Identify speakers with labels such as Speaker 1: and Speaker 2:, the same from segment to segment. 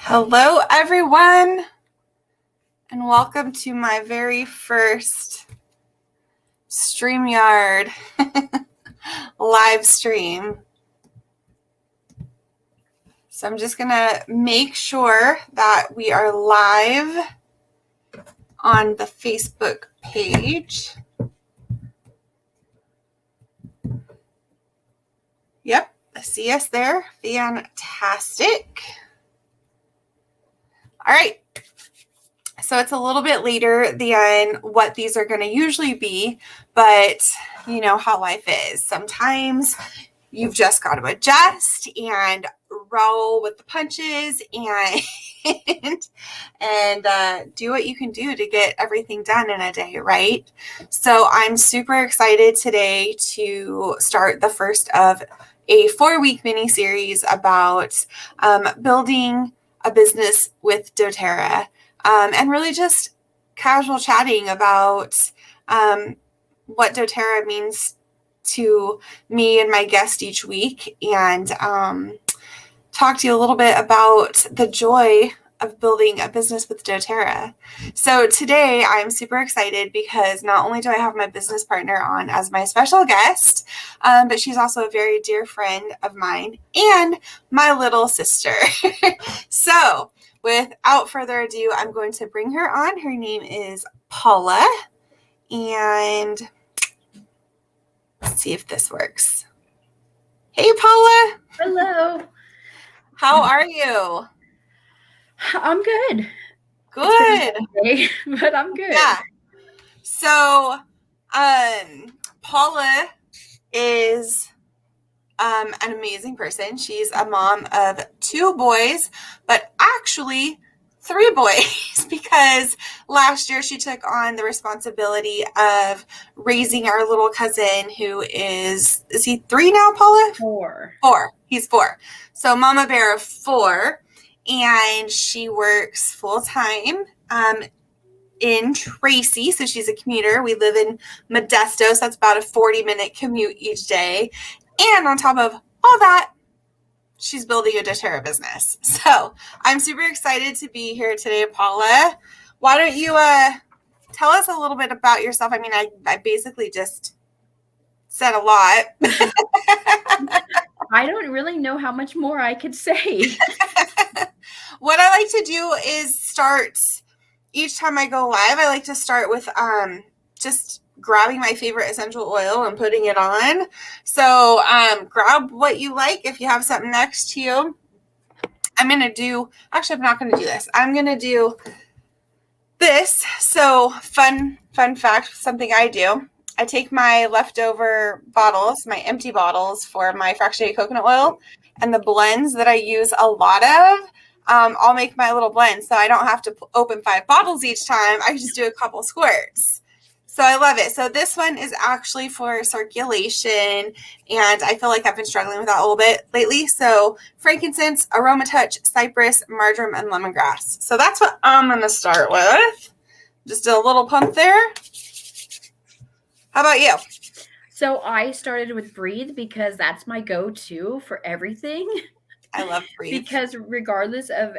Speaker 1: Hello, everyone, and welcome to my very first StreamYard live stream. So I'm just going to make sure that we are live on the Facebook page. Yep, I see us there. Fantastic. All right. So it's a little bit later than what these are going to usually be, but you know how life is. Sometimes you've just got to adjust and roll with the punches and do what you can do to get everything done in a day, right? So I'm super excited today to start the first of a 4-week mini series about building a business with doTERRA. And really just casual chatting about what doTERRA means to me and my guest each week, and talk to you a little bit about the joy of building a business with doTERRA. So today I'm super excited because not only do I have my business partner on as my special guest, but she's also a very dear friend of mine and my little sister. So without further ado, I'm going to bring her on. Her name is Paula, and let's see if this works. Hey, Paula.
Speaker 2: Hello.
Speaker 1: How are you?
Speaker 2: I'm good.
Speaker 1: Good.
Speaker 2: Day, but I'm good.
Speaker 1: Yeah. So, Paula is an amazing person. She's a mom of 2 boys, but actually 3 boys, because last year she took on the responsibility of raising our little cousin, who is he 3 now, Paula?
Speaker 2: 4.
Speaker 1: He's 4. So mama bear of 4, and she works full-time in Tracy. So she's a commuter. We live in Modesto, so that's about a 40-minute commute each day. And on top of all that, she's building a doTERRA business. So I'm super excited to be here today, Paula. Why don't you tell us a little bit about yourself? I mean, I basically just said a lot.
Speaker 2: I don't really know how much more I could say.
Speaker 1: What I like to do is start, each time I go live, I like to start with just grabbing my favorite essential oil and putting it on. So grab what you like. If you have something next to you, I'm not going to do this. I'm going to do this. So fun fact, something I do. I take my leftover bottles, my empty bottles for my fractionated coconut oil, and the blends that I use a lot of, I'll make my little blend so I don't have to open 5 bottles each time. I just do a couple squirts. So I love it. So this one is actually for circulation, and I feel like I've been struggling with that a little bit lately. So frankincense, aroma touch, cypress, marjoram, and lemongrass. So that's what I'm going to start with. Just a little pump there. How about you?
Speaker 2: So I started with Breathe because that's my go-to for everything.
Speaker 1: I love Breathe.
Speaker 2: Because regardless of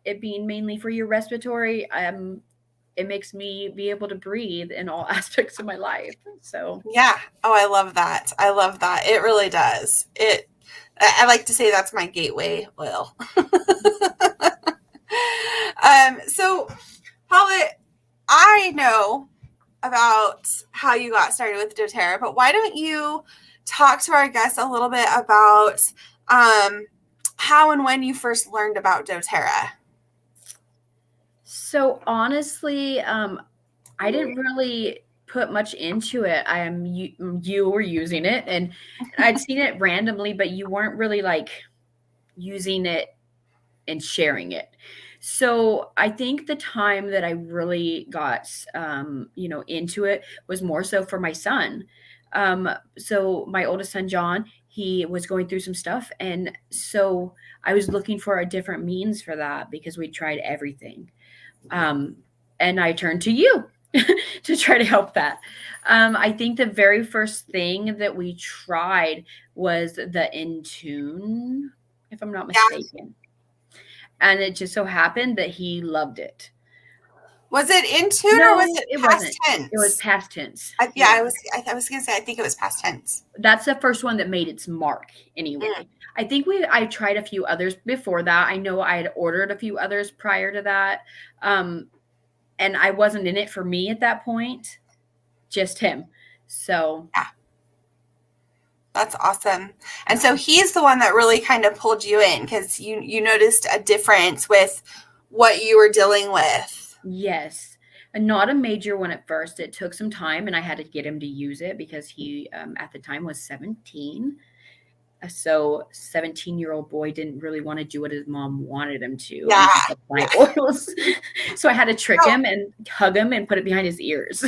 Speaker 2: it being mainly for your respiratory, it makes me be able to breathe in all aspects of my life. So
Speaker 1: yeah. Oh, I love that. It really does. I like to say that's my gateway oil. So Paula, I know about how you got started with doTERRA, but why don't you talk to our guests a little bit about how and when you first learned about doTERRA?
Speaker 2: So honestly, I didn't really put much into it. You were using it, and I'd seen it randomly, but you weren't really like using it and sharing it. So I think the time that I really got, into it was more so for my son. So my oldest son, John, he was going through some stuff. And so I was looking for a different means for that because we tried everything. And I turned to you to try to help that. I think the very first thing that we tried was the Intune, if I'm not mistaken. and it just so happened that he loved it.
Speaker 1: Was it in tune or was it past tense?
Speaker 2: It was past tense.
Speaker 1: I was going to say, I think it was past tense.
Speaker 2: That's the first one that made its mark anyway. I think I tried a few others before that. I know I had ordered a few others prior to that. And I wasn't in it for me at that point, just him. So
Speaker 1: yeah. That's awesome. And so he's the one that really kind of pulled you in because you noticed a difference with what you were dealing with.
Speaker 2: Yes. And not a major one at first. It took some time and I had to get him to use it because he, at the time, was 17. So 17-year-old boy didn't really want to do what his mom wanted him to.
Speaker 1: Yeah.
Speaker 2: And apply oils. So I had to trick him and hug him and put it behind his ears.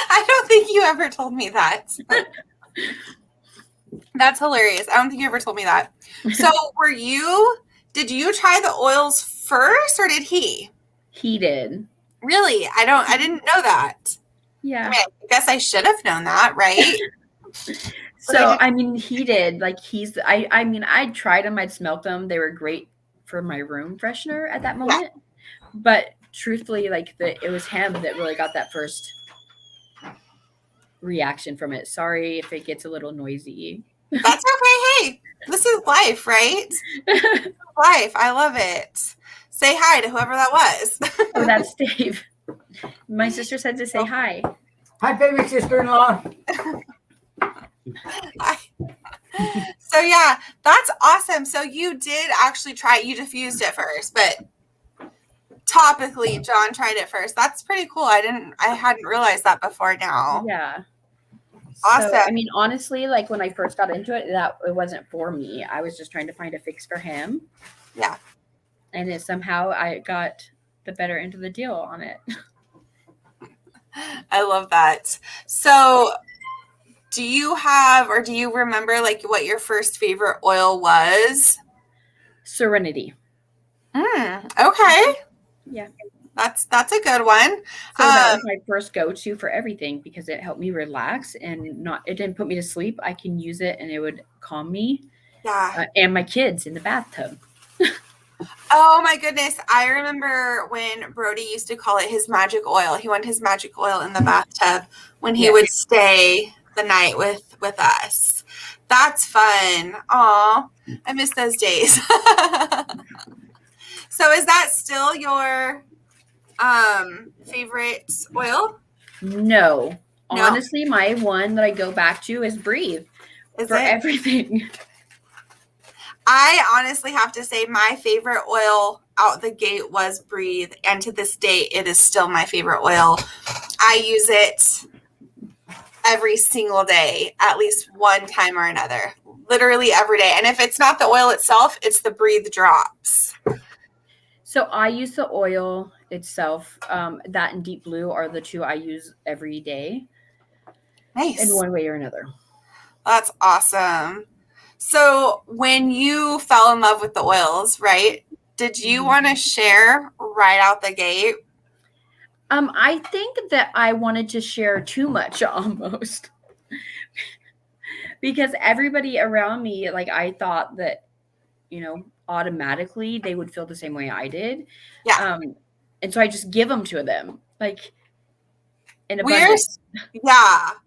Speaker 1: I don't think you ever told me that. That's hilarious. I don't think you ever told me that. So did you try the oils first or did he?
Speaker 2: He did.
Speaker 1: Really? I didn't know that.
Speaker 2: Yeah.
Speaker 1: I guess I should have known that, right?
Speaker 2: So, he did. Like I tried them. I'd smelt them. They were great for my room freshener at that moment. Yeah. But truthfully, it was him that really got that first reaction from it. Sorry if it gets a little noisy.
Speaker 1: That's okay. Hey, this is life, right? Life. I love it. Say hi to whoever that was.
Speaker 2: Oh, that's Dave. My sister said to say hi.
Speaker 3: Hi, baby sister-in-law.
Speaker 1: So yeah, that's awesome. So you did actually try it. You diffused it first, but topically, John tried it first. That's pretty cool. I hadn't realized that before now.
Speaker 2: Yeah.
Speaker 1: Awesome.
Speaker 2: So, honestly, when I first got into it, it wasn't for me. I was just trying to find a fix for him.
Speaker 1: Yeah.
Speaker 2: And somehow I got the better end of the deal on it.
Speaker 1: I love that. So do you remember what your first favorite oil was?
Speaker 2: Serenity.
Speaker 1: Okay.
Speaker 2: Yeah.
Speaker 1: That's a good one.
Speaker 2: So that was my first go-to for everything because it helped me relax and it didn't put me to sleep. I can use it and it would calm me.
Speaker 1: Yeah.
Speaker 2: And my kids in the bathtub.
Speaker 1: Oh my goodness. I remember when Brody used to call it his magic oil. He wanted his magic oil in the bathtub when he would stay the night with us. That's fun. Aw, I miss those days. So is that still your favorite oil?
Speaker 2: No. Honestly, my one that I go back to is Breathe for everything.
Speaker 1: I honestly have to say my favorite oil out the gate was Breathe, and to this day, it is still my favorite oil. I use it every single day, at least one time or another, literally every day. And if it's not the oil itself, it's the Breathe drops.
Speaker 2: So I use the oil itself. That and Deep Blue are the two I use every day.
Speaker 1: Nice.
Speaker 2: In one way or another.
Speaker 1: That's awesome. So when you fell in love with the oils, right, did you want to share right out the gate?
Speaker 2: I think that I wanted to share too much almost. Because everybody around me, I thought that, automatically they would feel the same way I did.
Speaker 1: Yeah.
Speaker 2: And so I just give them to them. In
Speaker 1: abundance.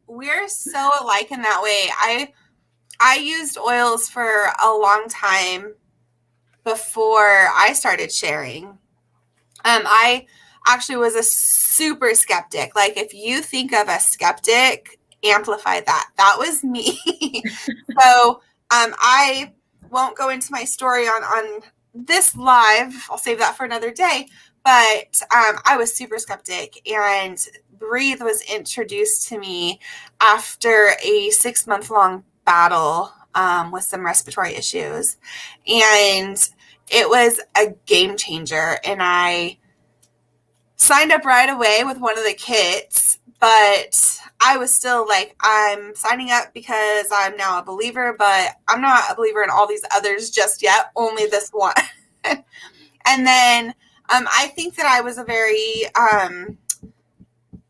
Speaker 1: We're so alike in that way. I used oils for a long time before I started sharing. I actually was a super skeptic. If you think of a skeptic, amplify that. That was me. So I won't go into my story on this live. I'll save that for another day. But I was super skeptic, and Breathe was introduced to me after a 6-month-long battle with some respiratory issues. And it was a game changer. And I signed up right away with one of the kits, but I was still I'm signing up because I'm now a believer, but I'm not a believer in all these others just yet, only this one. And then I think that I was a very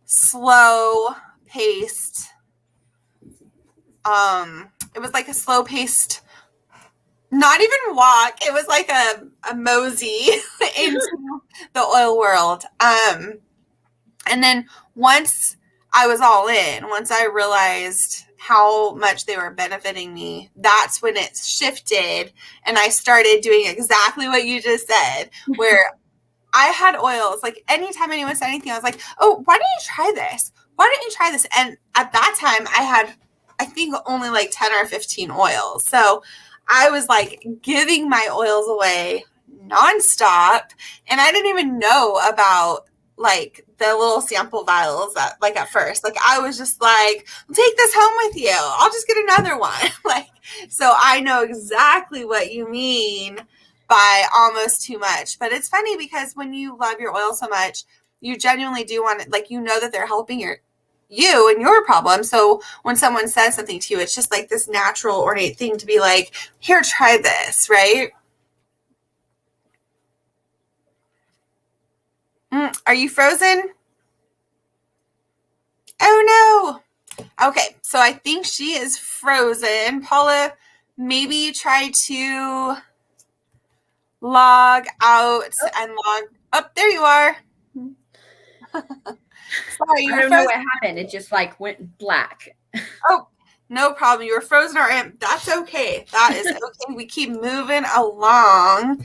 Speaker 1: slow paced, it was a slow paced not even walk. It was like a mosey into the oil world. And then once I was all in, once I realized how much they were benefiting me, that's when it shifted and I started doing exactly what you just said, where I had oils. Like anytime anyone said anything, I was like, oh, why don't you try this? Why don't you try this? And at that time I had, I think, only like 10 or 15 oils. So I was like giving my oils away nonstop. And I didn't even know about like the little sample vials that like at first, like I was just like, take this home with you. I'll just get another one. Like, so I know exactly what you mean by almost too much. But it's funny because when you love your oil so much, you genuinely do want it, like, you know that they're helping you and your problem. So when someone says something to you, it's just like this natural, ornate thing to be like, here, try this, right? Are you frozen? Oh no. Okay, so I think she is frozen. Paula, maybe try to log out and log up. There you are. Sorry, you
Speaker 2: I
Speaker 1: were
Speaker 2: don't know
Speaker 1: frozen.
Speaker 2: what happened. It just like went black.
Speaker 1: Oh, no problem. You were frozen or that's okay. That is okay. We keep moving along.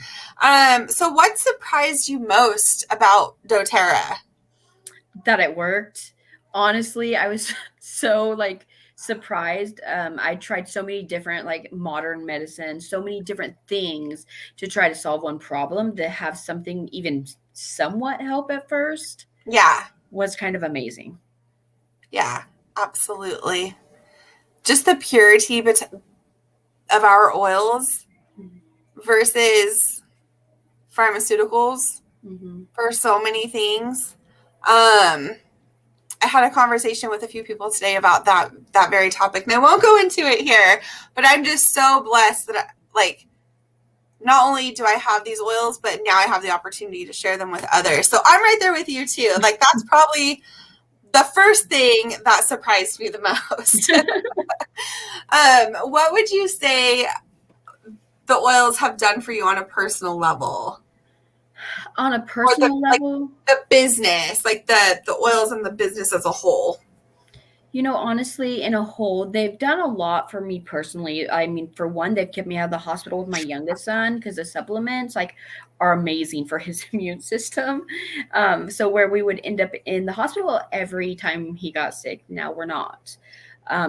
Speaker 1: So what surprised you most about doTERRA?
Speaker 2: That it worked. Honestly, I was so like surprised. I tried so many different like modern medicine, so many different things to try to solve one problem. To have something even somewhat help at first
Speaker 1: Yeah.
Speaker 2: was kind of amazing.
Speaker 1: Yeah, absolutely. Just the purity of our oils versus pharmaceuticals for so many things. I had a conversation with a few people today about that very topic, and I won't go into it here, but I'm just so blessed that like not only do I have these oils, but now I have the opportunity to share them with others. So I'm right there with you too. Like that's probably the first thing that surprised me the most. What would you say the oils have done for you on a personal level?
Speaker 2: On a personal level,
Speaker 1: like the business, like the oils and the business as a whole.
Speaker 2: you know, honestly, in a whole, they've done a lot for me personally. I mean, for one, they've kept me out of the hospital with my youngest son because the supplements like are amazing for his immune system. So where we would end up in the hospital every time he got sick, now we're not.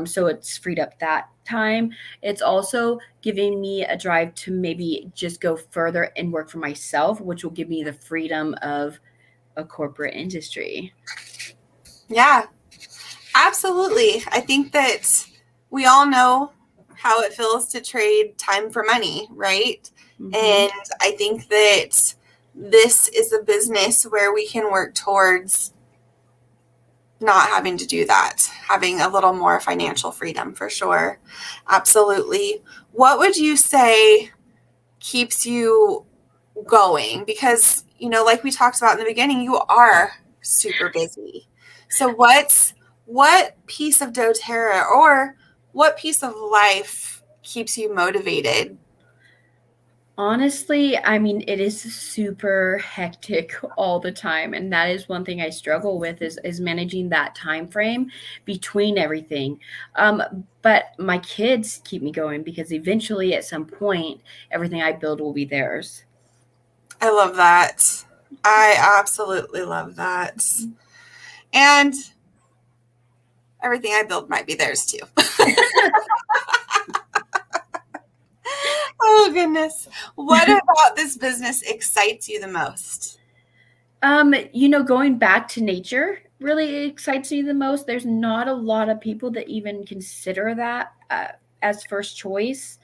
Speaker 2: So it's freed up that time. It's also giving me a drive to maybe just go further and work for myself, which will give me the freedom of a corporate industry.
Speaker 1: Yeah, absolutely. I think that we all know how it feels to trade time for money, right? Mm-hmm. And I think that this is a business where we can work towards not having to do that, having a little more financial freedom for sure. Absolutely. What would you say keeps you going? Because, you know, like we talked about in the beginning, you are super busy. So what piece of doTERRA or what piece of life keeps you motivated?
Speaker 2: Honestly, I mean, it is super hectic all the time, and that is one thing I struggle with is managing that time frame between everything. But my kids keep me going because eventually, at some point, everything I build will be theirs.
Speaker 1: I love that. I absolutely love that. And everything I build might be theirs too. Oh, goodness. What about this business excites you the most?
Speaker 2: You know, going back to nature really excites me the most. There's not a lot of people that even consider that as first choice.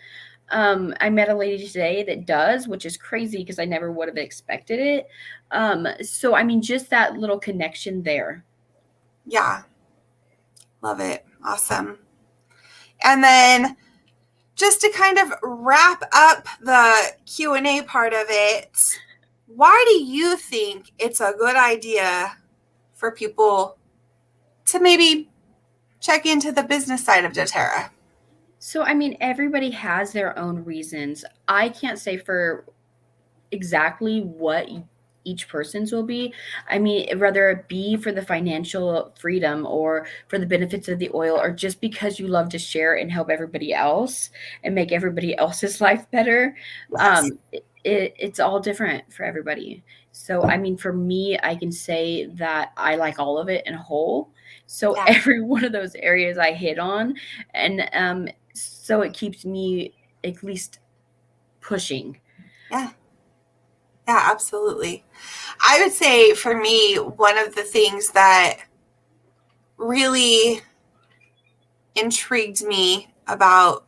Speaker 2: I met a lady today that does, which is crazy because I never would have expected it. So, I mean, just that little connection there.
Speaker 1: Yeah. Love it. Awesome. And then just to kind of wrap up the Q&A part of it, why do you think it's a good idea for people to maybe check into the business side of doTERRA?
Speaker 2: So, I mean, everybody has their own reasons. I can't say for exactly what each person's will be. I mean, whether it be for the financial freedom or for the benefits of the oil, or just because you love to share and help everybody else and make everybody else's life better.
Speaker 1: Yes.
Speaker 2: It's all different for everybody. So, I mean, for me, I can say that I like all of it in whole. So,
Speaker 1: Yeah.
Speaker 2: every one of those areas I hit on, and so it keeps me at least pushing.
Speaker 1: Yeah. Yeah, absolutely. I would say for me, one of the things that really intrigued me about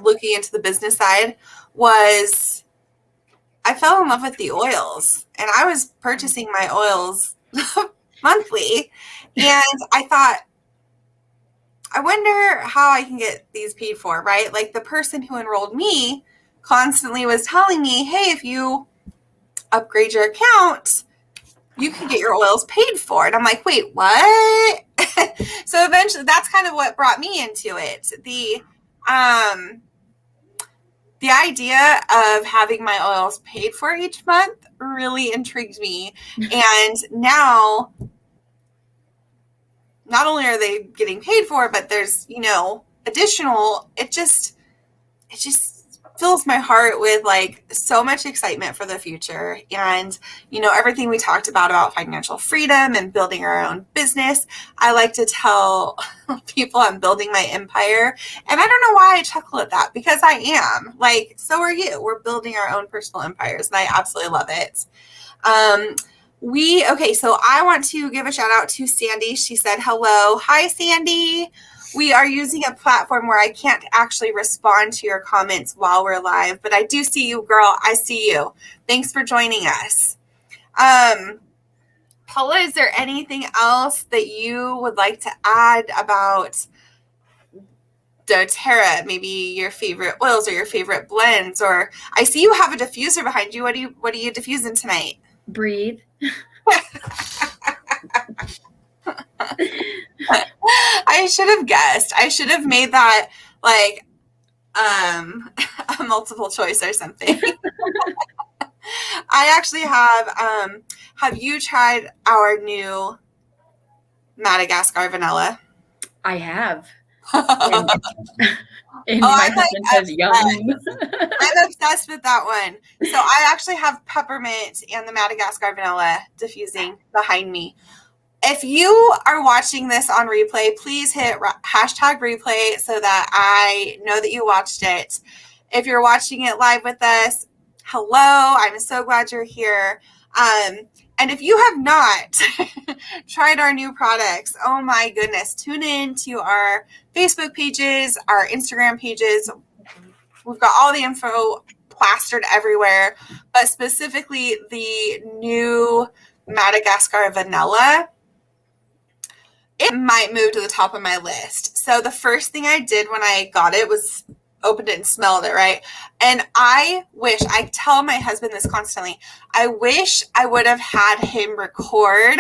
Speaker 1: looking into the business side was I fell in love with the oils, and I was purchasing my oils monthly. And I thought, I wonder how I can get these paid for, right? Like the person who enrolled me constantly was telling me, hey, if you upgrade your account, you can get your oils paid for. And I'm like, wait, what? So eventually that's kind of what brought me into it. The idea of having my oils paid for each month really intrigued me. And now not only are they getting paid for, but there's, additional, it just fills my heart with like so much excitement for the future. And everything we talked about financial freedom and building our own business, I like to tell people I'm building my empire. And I don't know why I chuckle at that, because I am. Like, so are you. We're building our own personal empires, and I absolutely love it. So I want to give a shout out to Sandy. She said, hello. Hi, Sandy. We are using a platform where I can't actually respond to your comments while we're live, but I do see you, girl. I see you. Thanks for joining us. Paula, is there anything else that you would like to add about doTERRA? Maybe your favorite oils or your favorite blends, or I see you have a diffuser behind you. What are you diffusing tonight?
Speaker 2: Breathe.
Speaker 1: I should have guessed. I should have made that like a multiple choice or something. I actually have you tried our new Madagascar vanilla?
Speaker 2: I have.
Speaker 1: Oh,
Speaker 2: And my
Speaker 1: I'm like
Speaker 2: husband says, yum.
Speaker 1: I'm obsessed with that one. So I actually have peppermint and the Madagascar vanilla diffusing behind me. If you are watching this on replay, please hit hashtag replay so that I know that you watched it. If you're watching it live with us, hello. I'm so glad you're here. And if you have not tried our new products, oh my goodness, tune in to our Facebook pages, our Instagram pages. We've got all the info plastered everywhere, but specifically the new Madagascar vanilla, it might move to the top of my list. So the first thing I did when I got it was opened it and smelled it, right? And I tell my husband this constantly, I wish I would have had him record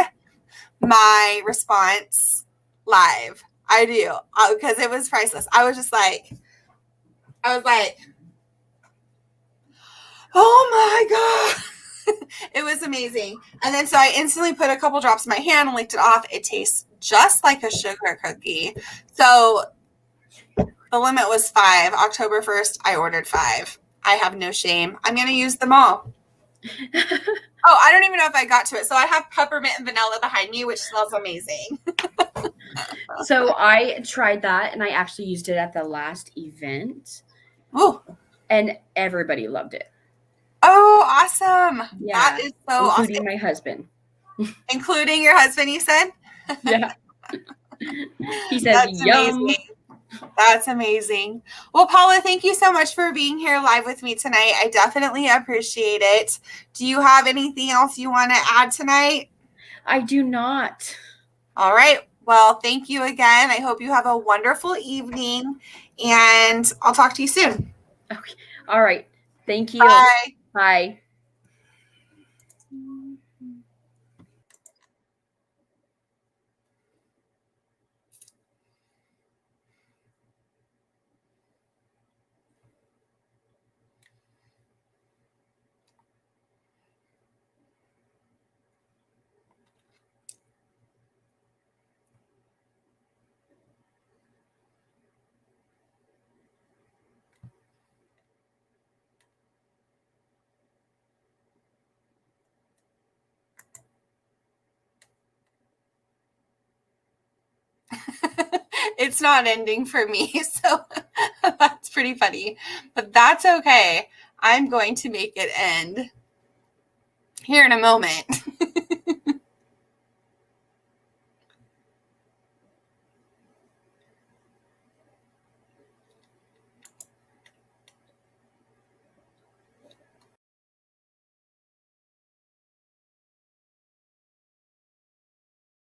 Speaker 1: my response live. I do, because it was priceless. I was like, oh my God. It was amazing. And then so I instantly put a couple drops in my hand and licked it off. It tastes just like a sugar cookie. So the limit was 5. October 1st, I ordered 5. I have no shame. I'm going to use them all. Oh, I don't even know if I got to it. So I have peppermint and vanilla behind me, which smells amazing.
Speaker 2: So I tried that, and I actually used it at the last event.
Speaker 1: Ooh.
Speaker 2: And everybody loved it.
Speaker 1: Oh, awesome.
Speaker 2: Yeah.
Speaker 1: That is so
Speaker 2: including
Speaker 1: awesome.
Speaker 2: My husband.
Speaker 1: Including your husband, you said?
Speaker 2: Yeah. He says,
Speaker 1: That's
Speaker 2: yum.
Speaker 1: amazing. That's amazing. Well, Paula, thank you so much for being here live with me tonight. I definitely appreciate it. Do you have anything else you want to add tonight?
Speaker 2: I do not.
Speaker 1: All right. Well, thank you again. I hope you have a wonderful evening, and I'll talk to you soon.
Speaker 2: Okay. All right. Thank you.
Speaker 1: Bye.
Speaker 2: Bye.
Speaker 1: it's not ending for me. So that's pretty funny, but that's okay. I'm going to make it end here in a moment.